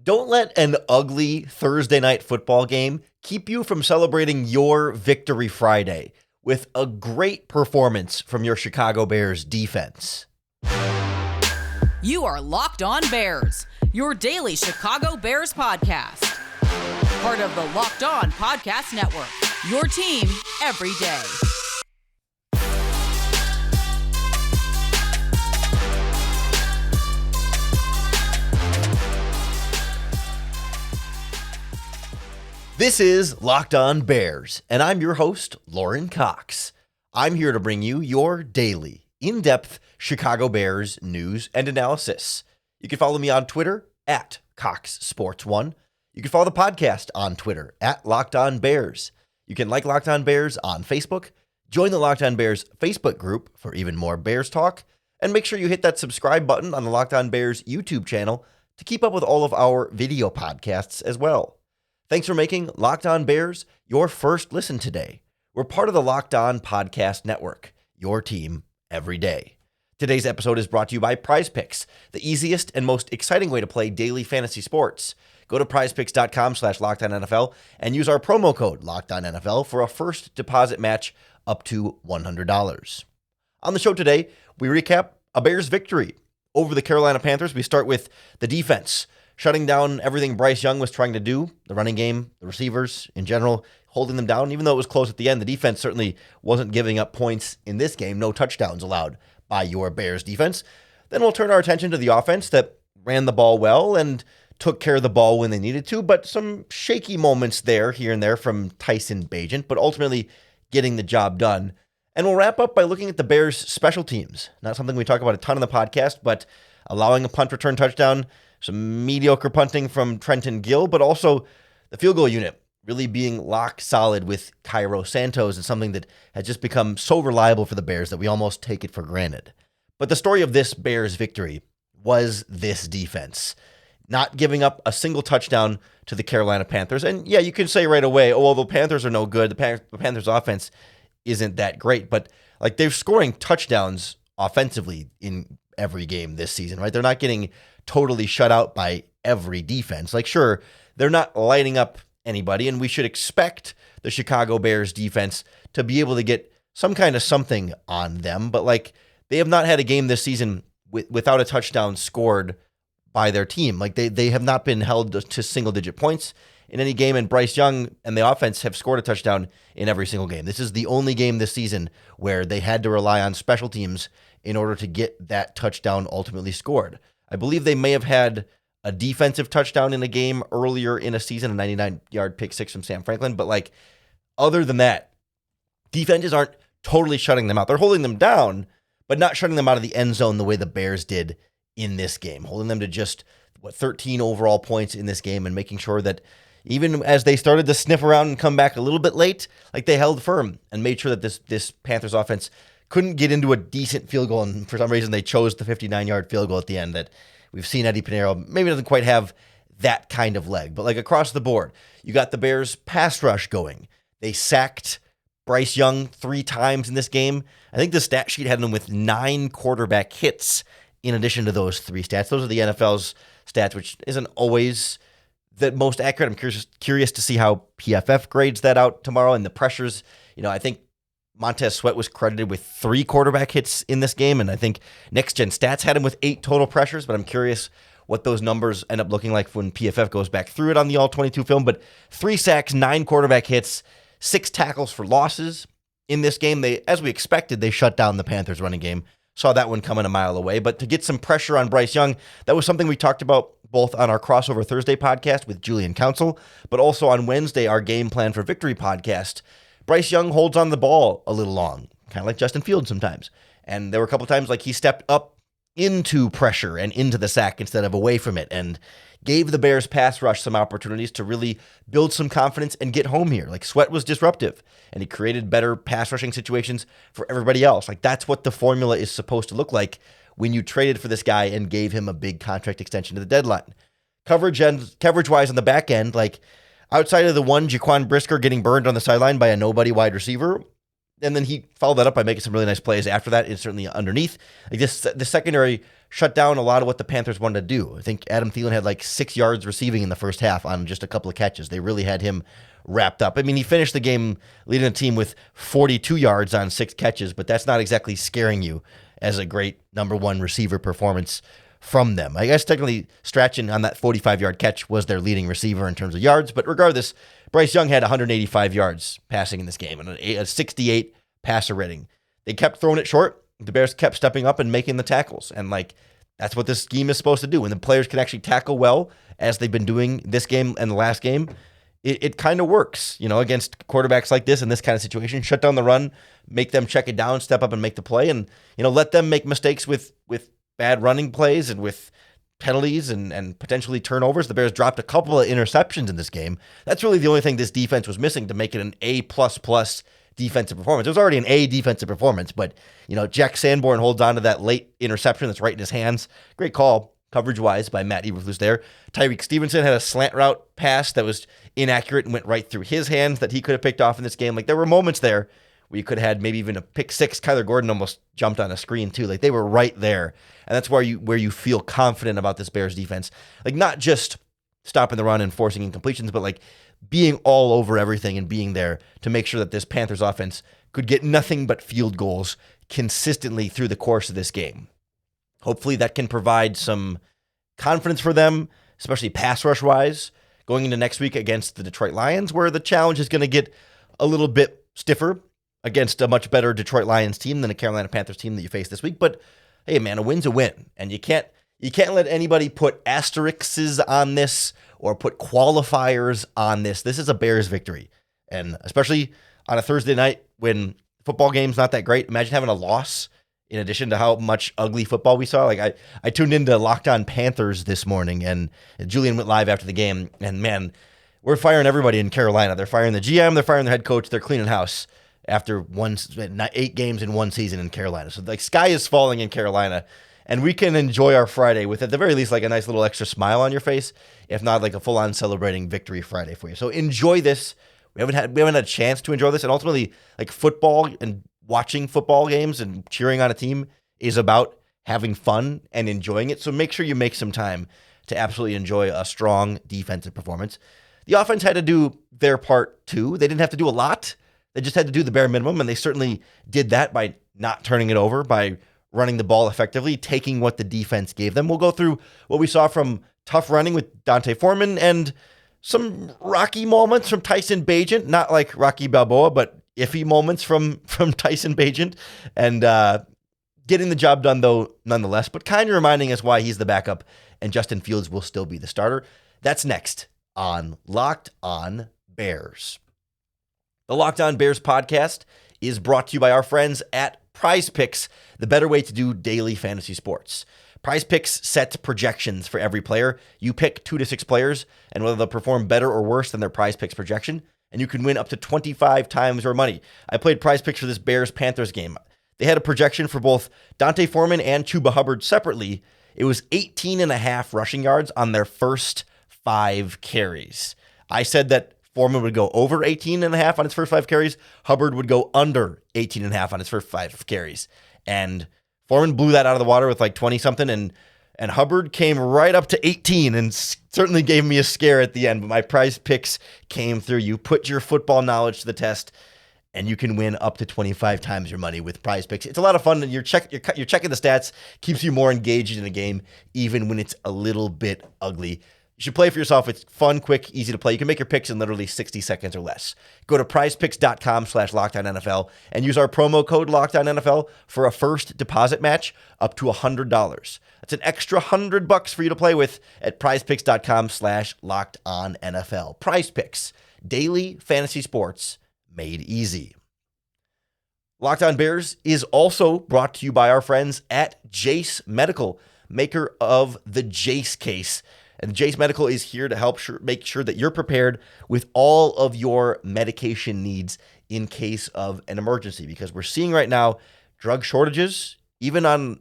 Don't let an ugly Thursday night football game keep you from celebrating your Victory Friday with a great performance from your Chicago Bears defense. You are Locked On Bears, your daily Chicago Bears podcast. Part of the Locked On Podcast Network, your team every day. This is Locked On Bears, and I'm your host, Lauren Cox. I'm here to bring you your daily, in-depth Chicago Bears news and analysis. You can follow me on Twitter at CoxSports1. You can follow the podcast on Twitter at Locked On Bears. You can like Locked On Bears on Facebook, join the Locked On Bears Facebook group for even more Bears talk, and make sure you hit that subscribe button on the Locked On Bears YouTube channel to keep up with all of our video podcasts as well. Thanks for making Locked On Bears your first listen today. We're part of the Locked On Podcast Network, your team every day. Today's episode is brought to you by PrizePicks, the easiest and most exciting way to play daily fantasy sports. Go to prizepicks.com/LockedOnNFL and use our promo code LockedOnNFL for a first deposit match up to $100. On the show today, we recap a Bears victory over the Carolina Panthers. We start with the defense, shutting down everything Bryce Young was trying to do, the running game, the receivers in general, holding them down. Even though it was close at the end, the defense certainly wasn't giving up points in this game. No touchdowns allowed by your Bears defense. Then we'll turn our attention to the offense that ran the ball well and took care of the ball when they needed to, but some shaky moments there, here and there from Tyson Bagent, but ultimately getting the job done. And we'll wrap up by looking at the Bears' special teams. Not something we talk about a ton in the podcast, but allowing a punt return touchdown, some mediocre punting from Trenton Gill, but also the field goal unit really being lock solid with Cairo Santos is something that has just become so reliable for the Bears that we almost take it for granted. But the story of this Bears victory was this defense, not giving up a single touchdown to the Carolina Panthers. And yeah, you can say right away, oh, well, the Panthers are no good. The Panthers offense isn't that great, but like they're scoring touchdowns offensively in every game this season, right? They're not getting totally shut out by every defense. Like, sure, they're not lighting up anybody, and we should expect the Chicago Bears defense to be able to get some kind of something on them, but like they have not had a game this season without a touchdown scored by their team. Like they have not been held to single-digit points in any game, and Bryce Young and the offense have scored a touchdown in every single game. This is the only game this season where they had to rely on special teams in order to get that touchdown ultimately scored. I believe they may have had a defensive touchdown in a game earlier in a season, a 99-yard pick six from Sam Franklin. But like, other than that, defenses aren't totally shutting them out. They're holding them down, but not shutting them out of the end zone the way the Bears did in this game, holding them to just 13 overall points in this game and making sure that even as they started to sniff around and come back a little bit late, like they held firm and made sure that this Panthers offense couldn't get into a decent field goal, and for some reason they chose the 59-yard field goal at the end that we've seen Eddie Pinheiro maybe doesn't quite have that kind of leg. But like across the board, you got the Bears pass rush going. They sacked Bryce Young 3 times in this game. I think the stat sheet had them with 9 quarterback hits in addition to those 3 stats. Those are the NFL's stats, which isn't always the most accurate. I'm curious to see how PFF grades that out tomorrow, and the pressures. I think Montez Sweat was credited with 3 quarterback hits in this game, and I think Next Gen Stats had him with 8 total pressures, but I'm curious what those numbers end up looking like when PFF goes back through it on the All-22 film. But 3 sacks, 9 quarterback hits, 6 tackles for losses in this game. As we expected, they shut down the Panthers running game. Saw that one coming a mile away. But to get some pressure on Bryce Young, that was something we talked about both on our Crossover Thursday podcast with Julian Council, but also on Wednesday, our Game Plan for Victory podcast. Bryce Young holds on the ball a little long, kind of like Justin Fields sometimes. And there were a couple times like he stepped up into pressure and into the sack instead of away from it, and gave the Bears pass rush some opportunities to really build some confidence and get home here. Like Sweat was disruptive, and he created better pass rushing situations for everybody else. Like that's what the formula is supposed to look like when you traded for this guy and gave him a big contract extension to the deadline. Coverage-wise on the back end, like outside of the one Jaquan Brisker getting burned on the sideline by a nobody wide receiver, And then he followed that up by making some really nice plays after that, and certainly underneath. Like the secondary shut down a lot of what the Panthers wanted to do. I think Adam Thielen had like 6 yards receiving in the first half on just a couple of catches. They really had him wrapped up. I mean, he finished the game leading the team with 42 yards on 6 catches, but that's not exactly scaring you as a great number one receiver performance from them. I guess technically Strachan on that 45-yard catch was their leading receiver in terms of yards, but regardless, Bryce Young had 185 yards passing in this game and a 68 passer rating. They kept throwing it short. The Bears kept stepping up and making the tackles. And that's what this scheme is supposed to do. When the players can actually tackle well, as they've been doing this game and the last game, it kind of works, against quarterbacks like this in this kind of situation. Shut down the run, make them check it down, step up and make the play, and let them make mistakes with bad running plays and with penalties and potentially turnovers. The Bears dropped a couple of interceptions in this game. That's really the only thing this defense was missing to make it an A++ defensive performance. It was already an A defensive performance, but Jack Sanborn holds on to that late interception that's right in his hands. Great call, coverage-wise, by Matt Eberflus there. Tyreek Stevenson had a slant route pass that was inaccurate and went right through his hands that he could have picked off in this game. There were moments there where you could have had maybe even a pick six. Kyler Gordon almost jumped on a screen too. They were right there. And that's where you feel confident about this Bears defense. Not just stopping the run and forcing incompletions, but being all over everything and being there to make sure that this Panthers offense could get nothing but field goals consistently through the course of this game. Hopefully that can provide some confidence for them, especially pass rush-wise, going into next week against the Detroit Lions, where the challenge is going to get a little bit stiffer against a much better Detroit Lions team than a Carolina Panthers team that you face this week. But hey, man, a win's a win, and you can't let anybody put asterisks on this or put qualifiers on this. This is a Bears victory, and especially on a Thursday night when football game's not that great. Imagine having a loss in addition to how much ugly football we saw. I tuned into Locked On Panthers this morning, and Julian went live after the game, and man, we're firing everybody in Carolina. They're firing the GM, they're firing their head coach, they're cleaning house after 8 games in one season in Carolina. So sky is falling in Carolina, and we can enjoy our Friday with, at the very least, a nice little extra smile on your face, if not a full-on celebrating victory Friday for you. So enjoy this. We haven't had a chance to enjoy this, and ultimately, football and watching football games and cheering on a team is about having fun and enjoying it. So make sure you make some time to absolutely enjoy a strong defensive performance. The offense had to do their part too. They didn't have to do a lot. They just had to do the bare minimum, and they certainly did that by not turning it over, by running the ball effectively, taking what the defense gave them. We'll go through what we saw from tough running with D'Onta Foreman and some rocky moments from Tyson Bagent, not like Rocky Balboa, but iffy moments from Tyson Bagent, and getting the job done, though, nonetheless, but kind of reminding us why he's the backup and Justin Fields will still be the starter. That's next on Locked On Bears. The Locked On Bears podcast is brought to you by our friends at PrizePicks, the better way to do daily fantasy sports. PrizePicks sets projections for every player. You pick 2 to 6 players, and whether they'll perform better or worse than their PrizePicks projection, and you can win up to 25 times your money. I played PrizePicks for this Bears-Panthers game. They had a projection for both D'Onta Foreman and Chuba Hubbard separately. It was 18.5 rushing yards on their first 5 carries. I said that Foreman would go over 18.5 on his first 5 carries. Hubbard would go under 18.5 on his first 5 carries. And Foreman blew that out of the water with 20-something, and Hubbard came right up to 18 and certainly gave me a scare at the end. But my PrizePicks came through. You put your football knowledge to the test, and you can win up to 25 times your money with PrizePicks. It's a lot of fun, and you're checking the stats, keeps you more engaged in the game, even when it's a little bit ugly. You should play for yourself. It's fun, quick, easy to play. You can make your picks in literally 60 seconds or less. Go to prizepicks.com/LockedOnNFL and use our promo code LockedOnNFL for a first deposit match up to $100. That's an extra $100 for you to play with at prizepicks.com/LockedOnNFL. PrizePicks, daily fantasy sports made easy. Locked On Bears is also brought to you by our friends at Jase Medical, maker of the Jase case. And Jase Medical is here to help make sure that you're prepared with all of your medication needs in case of an emergency. Because we're seeing right now drug shortages, even on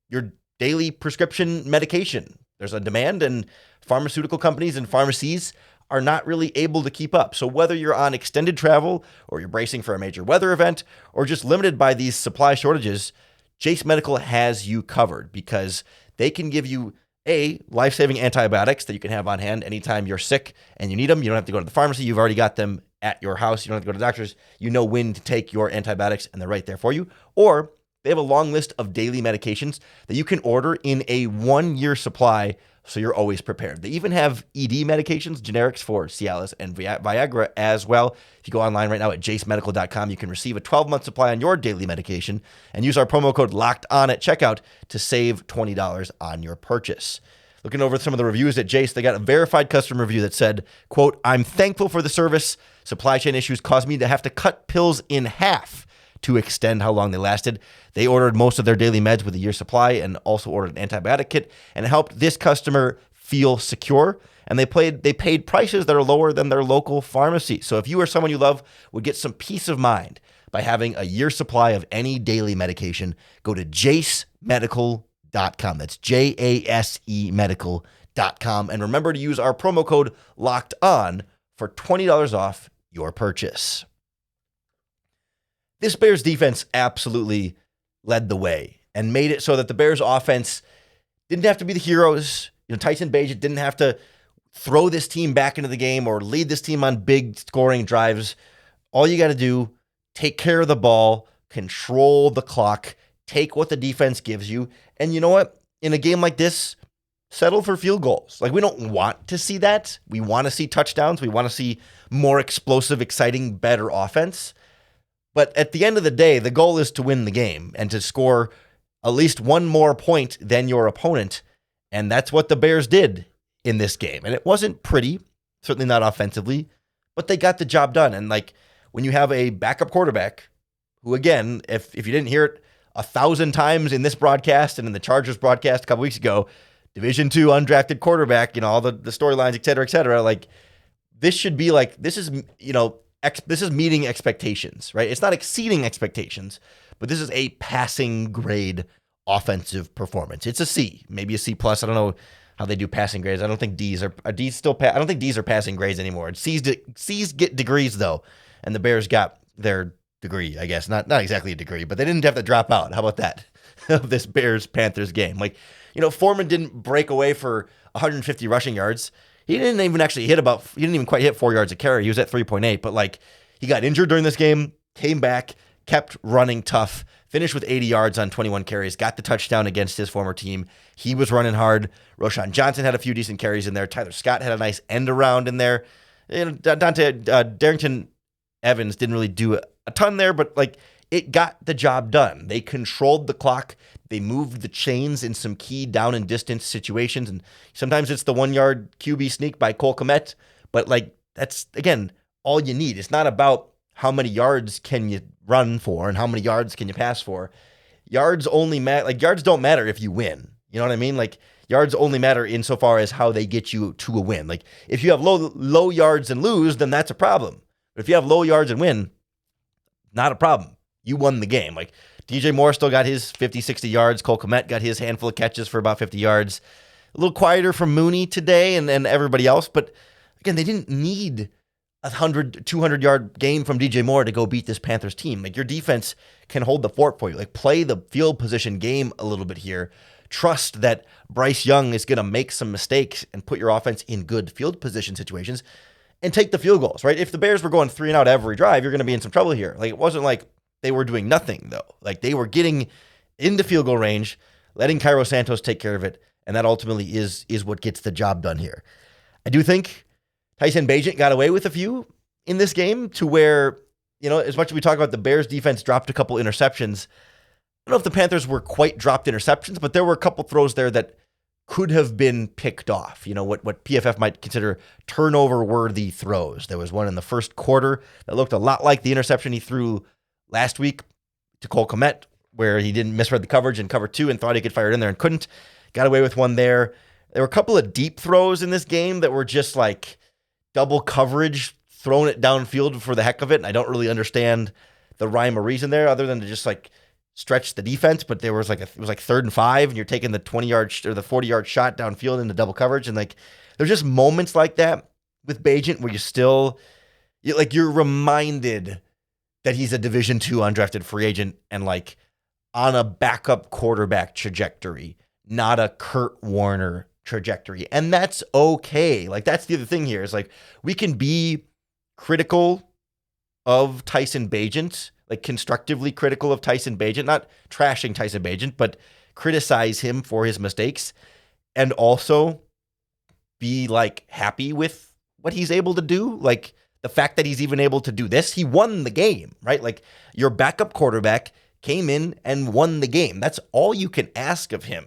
your daily prescription medication. There's a demand, and pharmaceutical companies and pharmacies are not really able to keep up. So whether you're on extended travel or you're bracing for a major weather event or just limited by these supply shortages, Jase Medical has you covered because they can give you life-saving antibiotics that you can have on hand anytime you're sick and you need them. You don't have to go to the pharmacy. You've already got them at your house. You don't have to go to the doctors. You know when to take your antibiotics and they're right there for you. Or they have a long list of daily medications that you can order in a 1-year supply so you're always prepared. They even have ED medications, generics for Cialis and Viagra as well. If you go online right now at jasemedical.com, you can receive a 12-month supply on your daily medication and use our promo code LOCKEDON at checkout to save $20 on your purchase. Looking over some of the reviews at Jase, they got a verified customer review that said, quote, "I'm thankful for the service. Supply chain issues caused me to have to cut pills in half to extend how long they lasted. They ordered most of their daily meds with a year's supply and also ordered an antibiotic kit, and it helped this customer feel secure. And they paid prices that are lower than their local pharmacy. So if you or someone you love would get some peace of mind by having a year's supply of any daily medication, go to jasemedical.com. That's JASE medical.com. And remember to use our promo code LOCKEDON for $20 off your purchase. This Bears defense absolutely led the way and made it so that the Bears offense didn't have to be the heroes. Tyson Bagent didn't have to throw this team back into the game or lead this team on big scoring drives. All you got to do, take care of the ball, control the clock, take what the defense gives you. And you know what? In a game like this, settle for field goals. Like, we don't want to see that. We want to see touchdowns. We want to see more explosive, exciting, better offense. But at the end of the day, the goal is to win the game and to score at least one more point than your opponent. And that's what the Bears did in this game. And it wasn't pretty, certainly not offensively, but they got the job done. And like, when you have a backup quarterback who, again, if you didn't hear it 1,000 times in this broadcast and in the Chargers broadcast a couple weeks ago, Division II undrafted quarterback, all the storylines, et cetera, like, this should be like, this is meeting expectations, right? It's not exceeding expectations, but this is a passing grade offensive performance. It's a C, maybe a C plus. I don't know how they do passing grades. I don't think D's are passing grades anymore. C's get degrees though, and the Bears got their degree, I guess. Not exactly a degree, but they didn't have to drop out. How about that? Of this Bears-Panthers game. Like, Foreman didn't break away for 150 rushing yards. He didn't even quite hit 4 yards a carry. He was at 3.8, but like, he got injured during this game, came back, kept running tough, finished with 80 yards on 21 carries, got the touchdown against his former team. He was running hard. Roschon Johnson had a few decent carries in there. Tyler Scott had a nice end around in there. Darrington Evans didn't really do a ton there, but like, it got the job done. They controlled the clock. They moved the chains in some key down and distance situations. And sometimes it's the 1-yard QB sneak by Cole Kmet. But like, that's, again, all you need. It's not about how many yards can you run for and how many yards can you pass for. Yards only matter. Like, yards don't matter if you win. You know what I mean? Like, yards only matter insofar as how they get you to a win. Like, if you have low yards and lose, then that's a problem. But if you have low yards and win, not a problem. You won the game. Like, DJ Moore still got his 50, 60 yards. Cole Kmet got his handful of catches for about 50 yards. A little quieter from Mooney today and everybody else. But again, they didn't need a 100, 200-yard game from DJ Moore to go beat this Panthers team. Like, your defense can hold the fort for you. Like, play the field position game a little bit here. Trust that Bryce Young is going to make some mistakes and put your offense in good field position situations and take the field goals, right? If the Bears were going 3 and out every drive, you're going to be in some trouble here. Like, it wasn't like they were doing nothing, though. Like, they were getting into field goal range, letting Cairo Santos take care of it, and that ultimately is what gets the job done here. I do think Tyson Bagent got away with a few in this game to where, as much as we talk about the Bears defense dropped a couple interceptions, I don't know if the Panthers were quite dropped interceptions, but there were a couple throws there that could have been picked off. What PFF might consider turnover-worthy throws. There was one in the first quarter that looked a lot like the interception he threw last week to Cole Kmet, where he didn't misread the coverage in cover 2 and thought he could fire it in there and couldn't. Got away with one there. There were a couple of deep throws in this game that were just like double coverage, throwing it downfield for the heck of it. And I don't really understand the rhyme or reason there other than to just like stretch the defense. But there was it was like 3rd and 5 and you're taking the 20-yard or the 40-yard shot downfield into double coverage. And like, there's just moments like that with Bagent where you're reminded that he's a Division II undrafted free agent and like on a backup quarterback trajectory, not a Kurt Warner trajectory. And that's okay. Like, that's the other thing here is like, we can be critical of Tyson Bagent, like constructively critical of Tyson Bagent, not trashing Tyson Bagent, but criticize him for his mistakes and also be like happy with what he's able to do. Like the fact that he's even able to do this, he won the game, right? Like your backup quarterback came in and won the game. That's all you can ask of him,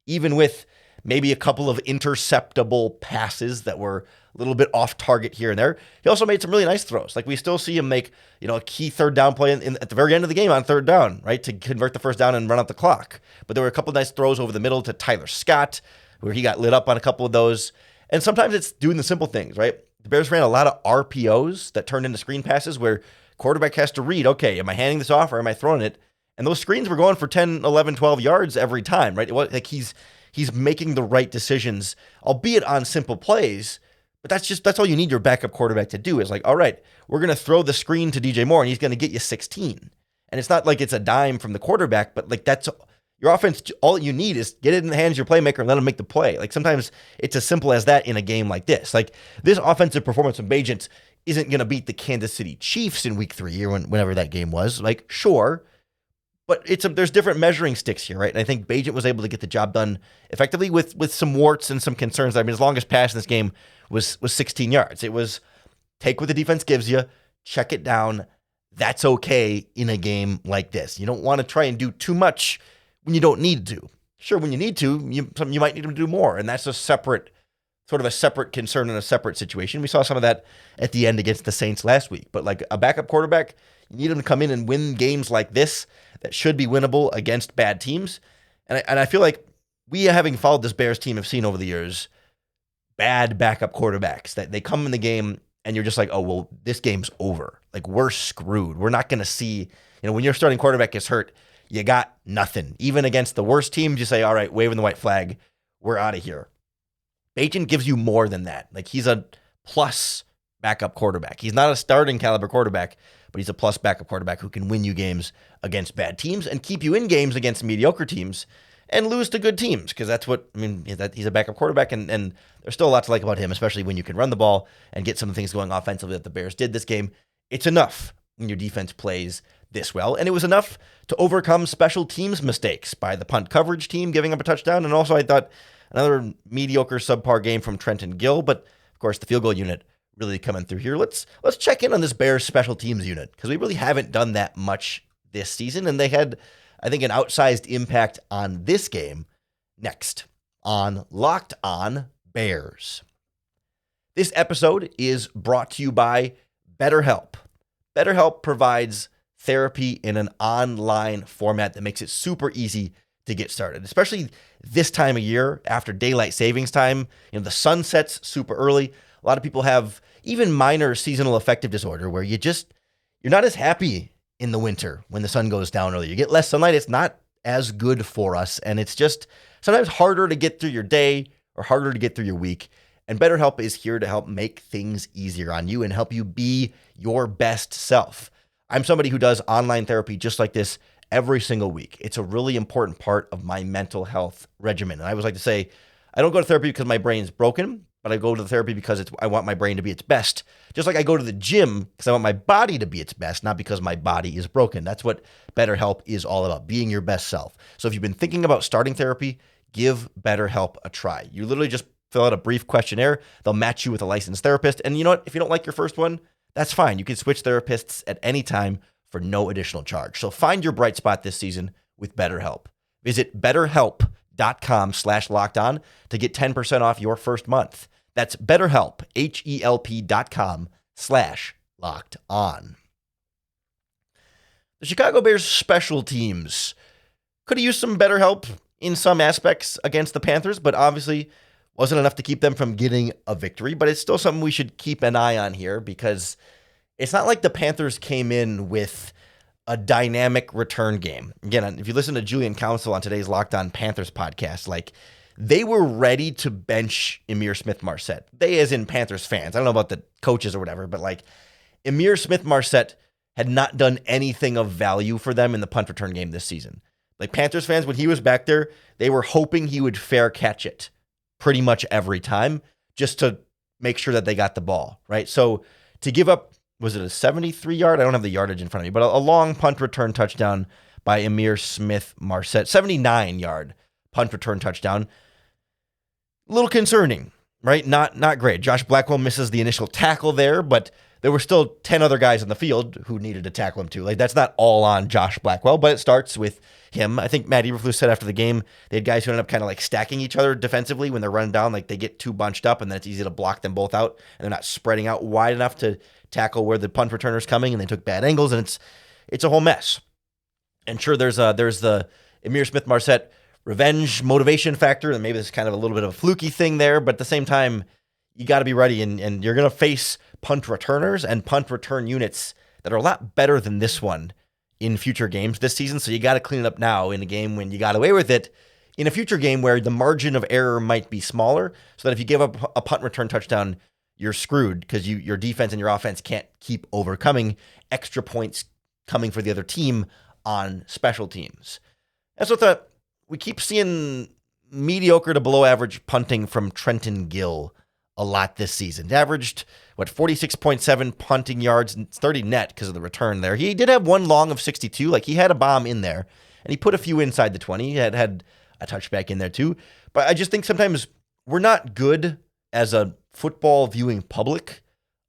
even with maybe a couple of interceptable passes that were a little bit off target here and there. He also made some really nice throws. Like we still see him make, a key third down play at the very end of the game on third down, right? To convert the first down and run out the clock. But there were a couple of nice throws over the middle to Tyler Scott, where he got lit up on a couple of those. And sometimes it's doing the simple things, right? The Bears ran a lot of RPOs that turned into screen passes where quarterback has to read, okay, am I handing this off or am I throwing it? And those screens were going for 10, 11, 12 yards every time, right? It was like he's making the right decisions, albeit on simple plays. But that's all you need your backup quarterback to do is like, all right, we're going to throw the screen to DJ Moore and he's going to get you 16. And it's not like it's a dime from the quarterback, but like that's your offense. All you need is get it in the hands of your playmaker and let him make the play. Like sometimes it's as simple as that in a game like this. Like this offensive performance from Bagent isn't going to beat the Kansas City Chiefs in week 3 or whenever that game was. Like, sure. But there's different measuring sticks here, right? And I think Bagent was able to get the job done effectively with some warts and some concerns. I mean, his longest pass in this game was 16 yards. It was take what the defense gives you, check it down. That's okay in a game like this. You don't want to try and do too much when you don't need to. Sure, when you need to, you might need to do more. And that's a separate concern and a separate situation. We saw some of that at the end against the Saints last week. But like a backup quarterback, you need him to come in and win games like this that should be winnable against bad teams. And I feel like we, having followed this Bears team, have seen over the years bad backup quarterbacks that they come in the game and you're just like, oh, well, this game's over. Like we're screwed. We're not going to see, when your starting quarterback gets hurt, you got nothing. Even against the worst teams, you say, all right, waving the white flag, we're out of here. Bagent gives you more than that. Like he's a plus backup quarterback. He's not a starting caliber quarterback, but he's a plus backup quarterback who can win you games against bad teams and keep you in games against mediocre teams and lose to good teams. Because he's a backup quarterback and there's still a lot to like about him, especially when you can run the ball and get some of the things going offensively that the Bears did this game. It's enough when your defense plays this well. And it was enough to overcome special teams mistakes by the punt coverage team giving up a touchdown. And also I thought another mediocre subpar game from Trenton Gill, but of course the field goal unit really coming through here. Let's check in on this Bears special teams unit because we really haven't done that much this season, and they had, I think, an outsized impact on this game. Next on Locked On Bears. This episode is brought to you by BetterHelp. BetterHelp provides therapy in an online format that makes it super easy to get started, especially this time of year after daylight savings time. The sun sets super early. A lot of people have even minor seasonal affective disorder where you're not as happy in the winter when the sun goes down early. You get less sunlight. It's not as good for us. And it's just sometimes harder to get through your day or harder to get through your week. And BetterHelp is here to help make things easier on you and help you be your best self. I'm somebody who does online therapy just like this every single week. It's a really important part of my mental health regimen. And I always like to say, I don't go to therapy because my brain's broken, but I go to the therapy because I want my brain to be its best. Just like I go to the gym because I want my body to be its best, not because my body is broken. That's what BetterHelp is all about, being your best self. So if you've been thinking about starting therapy, give BetterHelp a try. You literally just fill out a brief questionnaire. They'll match you with a licensed therapist. And you know what? If you don't like your first one, that's fine. You can switch therapists at any time for no additional charge. So find your bright spot this season with BetterHelp. Visit BetterHelp.com/lockedon to get 10% off your first month. That's BetterHelp, HELP.com/lockedon. The Chicago Bears special teams could have used some better help in some aspects against the Panthers, but obviously wasn't enough to keep them from getting a victory. But it's still something we should keep an eye on here because it's not like the Panthers came in with a dynamic return game. Again, if you listen to Julian Council on today's Locked On Panthers podcast, like they were ready to bench Ihmir Smith-Marsette. They, as in Panthers fans. I don't know about the coaches or whatever, but like Ihmir Smith-Marsette had not done anything of value for them in the punt return game this season. Like Panthers fans, when he was back there, they were hoping he would fair catch it pretty much every time just to make sure that they got the ball, right? So to give up, was it a 73-yard? I don't have the yardage in front of me, but a long punt return touchdown by Ihmir Smith-Marsette, 79-yard punt return touchdown. A little concerning, right? Not great. Josh Blackwell misses the initial tackle there, but there were still 10 other guys on the field who needed to tackle him too. Like, that's not all on Josh Blackwell, but it starts with him. I think Matt Eberflus said after the game, they had guys who ended up kind of like stacking each other defensively when they're running down. Like, they get too bunched up, and then it's easy to block them both out, and they're not spreading out wide enough to tackle where the punt returner's coming, and they took bad angles, and it's a whole mess. And sure, there's the Ihmir Smith-Marsette revenge motivation factor, and maybe it's kind of a little bit of a fluky thing there, but at the same time, you got to be ready, and you're going to face punt returners and punt return units that are a lot better than this one in future games this season, so you got to clean it up now in a game when you got away with it, in a future game where the margin of error might be smaller, so that if you give up a punt return touchdown, you're screwed because your defense and your offense can't keep overcoming extra points coming for the other team on special teams. And so we keep seeing mediocre to below average punting from Trenton Gill a lot this season. It averaged, 46.7 punting yards and 30 net because of the return there. He did have one long of 62. Like, he had a bomb in there, and he put a few inside the 20. He had a touchback in there too. But I just think sometimes we're not good as a football viewing public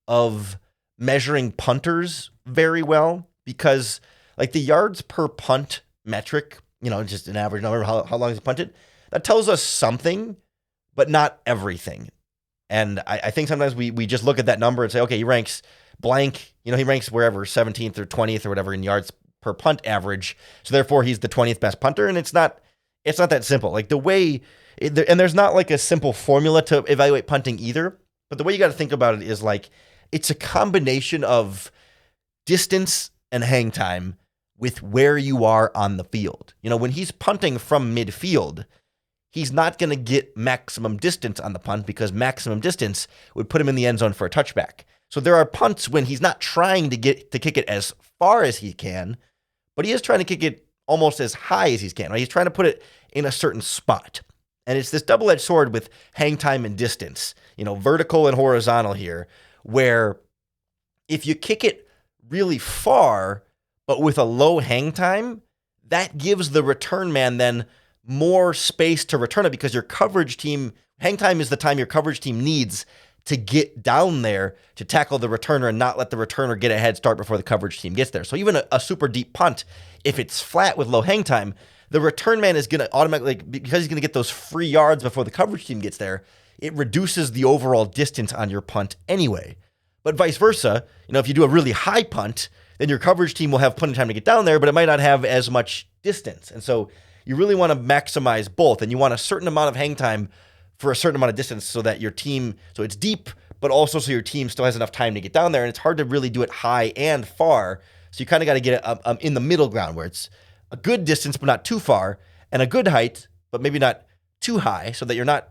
of measuring punters very well, because like the yards per punt metric, just an average number, how long is it punted, that tells us something, but not everything. And I think sometimes we just look at that number and say, okay, he ranks blank, he ranks wherever, 17th or 20th or whatever in yards per punt average. So therefore he's the 20th best punter. And it's not that simple. Like the way, and there's not like a simple formula to evaluate punting either, but the way you got to think about it is like, it's a combination of distance and hang time with where you are on the field. When he's punting from midfield, he's not going to get maximum distance on the punt because maximum distance would put him in the end zone for a touchback. So there are punts when he's not trying to kick it as far as he can, but he is trying to kick it almost as high as he can. Right? He's trying to put it in a certain spot. And it's this double-edged sword with hang time and distance, vertical and horizontal here, where if you kick it really far, but with a low hang time, that gives the return man then more space to return it, because your coverage team, hang time is the time your coverage team needs to get down there to tackle the returner and not let the returner get a head start before the coverage team gets there. So even a super deep punt, if it's flat with low hang time, the return man is going to automatically, because he's going to get those free yards before the coverage team gets there, it reduces the overall distance on your punt anyway. But vice versa, if you do a really high punt, then your coverage team will have plenty of time to get down there, but it might not have as much distance. And so you really want to maximize both, and you want a certain amount of hang time for a certain amount of distance so that your team, so it's deep, but also so your team still has enough time to get down there. And it's hard to really do it high and far. So you kind of got to get it in the middle ground where it's a good distance, but not too far, and a good height, but maybe not too high, so that you're not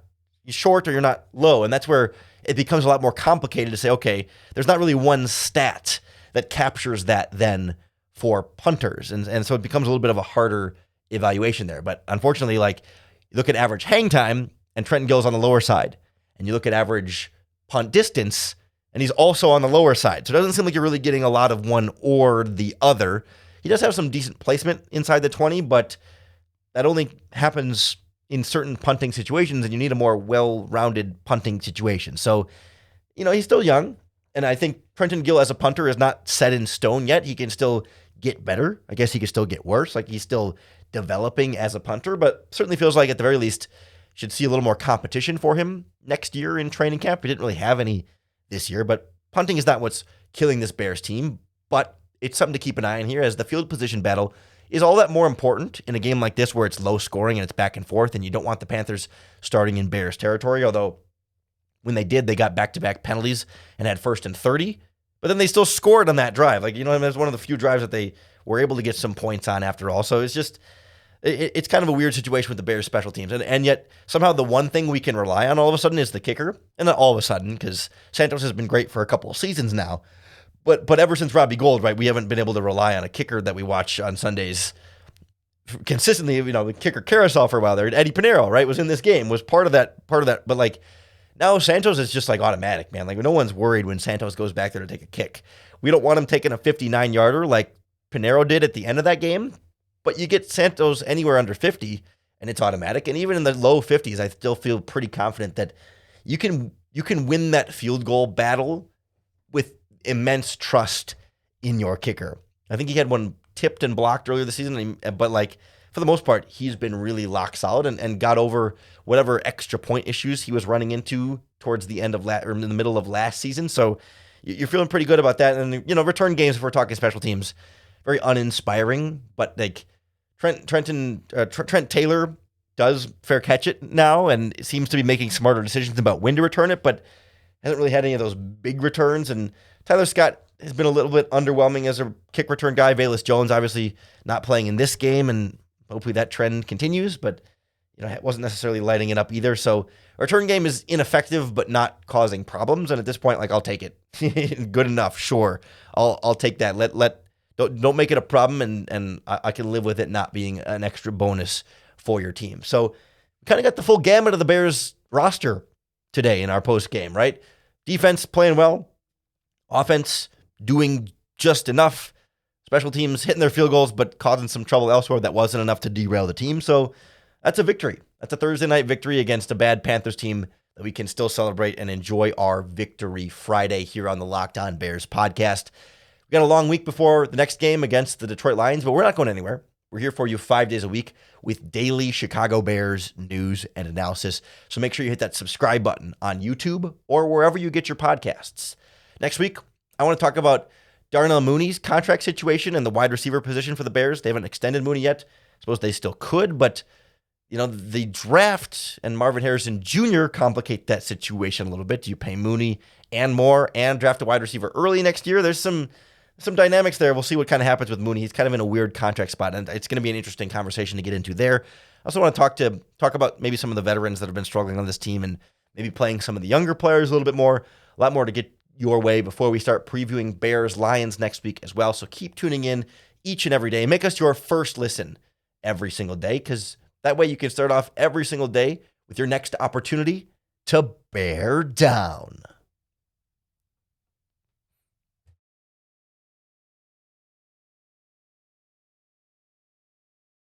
short or you're not low. And that's where it becomes a lot more complicated to say, okay, there's not really one stat that captures that then for punters. And so it becomes a little bit of a harder evaluation there. But unfortunately, like, you look at average hang time and Trenton Gill's on the lower side, and you look at average punt distance and he's also on the lower side. So it doesn't seem like you're really getting a lot of one or the other. He does have some decent placement inside the 20, but that only happens in certain punting situations, and you need a more well-rounded punting situation. So, he's still young, and I think Trenton Gill as a punter is not set in stone yet. He can still get better. I guess he can still get worse. Like, he's still developing as a punter, but certainly feels like at the very least should see a little more competition for him next year in training camp. He didn't really have any this year, but punting is not what's killing this Bears team, but it's something to keep an eye on here, as the field position battle is all that more important in a game like this where it's low scoring and it's back and forth, and you don't want the Panthers starting in Bears territory, although when they did, they got back-to-back penalties and had 1st and 30, but then they still scored on that drive. Like, it was one of the few drives that they were able to get some points on after all. So it's just, it's kind of a weird situation with the Bears special teams. And yet somehow the one thing we can rely on all of a sudden is the kicker. And not all of a sudden, because Santos has been great for a couple of seasons now. But ever since Robbie Gould, right, we haven't been able to rely on a kicker that we watch on Sundays consistently. The kicker carousel for a while there. Eddie Pinheiro, right, was in this game, was part of that. But like now Santos is just like automatic, man. Like no one's worried when Santos goes back there to take a kick. We don't want him taking a 59-yarder like Pinheiro did at the end of that game. But you get Santos anywhere under 50, and it's automatic. And even in the low 50s, I still feel pretty confident that you can win that field goal battle with immense trust in your kicker. I think he had one tipped and blocked earlier this season, but like for the most part, he's been really lock solid and got over whatever extra point issues he was running into towards the end of or in the middle of last season. So you're feeling pretty good about that. And return games, if we're talking special teams, very uninspiring, but like Trent Taylor does fair catch it now and seems to be making smarter decisions about when to return it, but hasn't really had any of those big returns. And Tyler Scott has been a little bit underwhelming as a kick return guy. Velus Jones obviously not playing in this game, and hopefully that trend continues, but it wasn't necessarily lighting it up either. So our return game is ineffective, but not causing problems. And at this point, like I'll take it. Good enough, sure. I'll take that. Don't make it a problem, and I can live with it not being an extra bonus for your team. So we kind of got the full gamut of the Bears roster today in our post game, right? Defense playing well, offense doing just enough, special teams hitting their field goals but causing some trouble elsewhere that wasn't enough to derail the team. So that's a victory. That's a Thursday night victory against a bad Panthers team that we can still celebrate and enjoy our victory Friday here on the Locked On Bears podcast. We got a long week before the next game against the Detroit Lions, but we're not going anywhere. We're here for you 5 days a week with daily Chicago Bears news and analysis. So make sure you hit that subscribe button on YouTube or wherever you get your podcasts. Next week, I want to talk about Darnell Mooney's contract situation and the wide receiver position for the Bears. They haven't extended Mooney yet. I suppose they still could, but the draft and Marvin Harrison Jr. complicate that situation a little bit. Do you pay Mooney and more and draft a wide receiver early next year? There's some dynamics there. We'll see what kind of happens with Mooney. He's kind of in a weird contract spot, and it's going to be an interesting conversation to get into there. I also want to talk about maybe some of the veterans that have been struggling on this team and maybe playing some of the younger players a little bit more. A lot more to get your way before we start previewing Bears Lions next week as well. So keep tuning in each and every day. Make us your first listen every single day, because that way you can start off every single day with your next opportunity to bear down.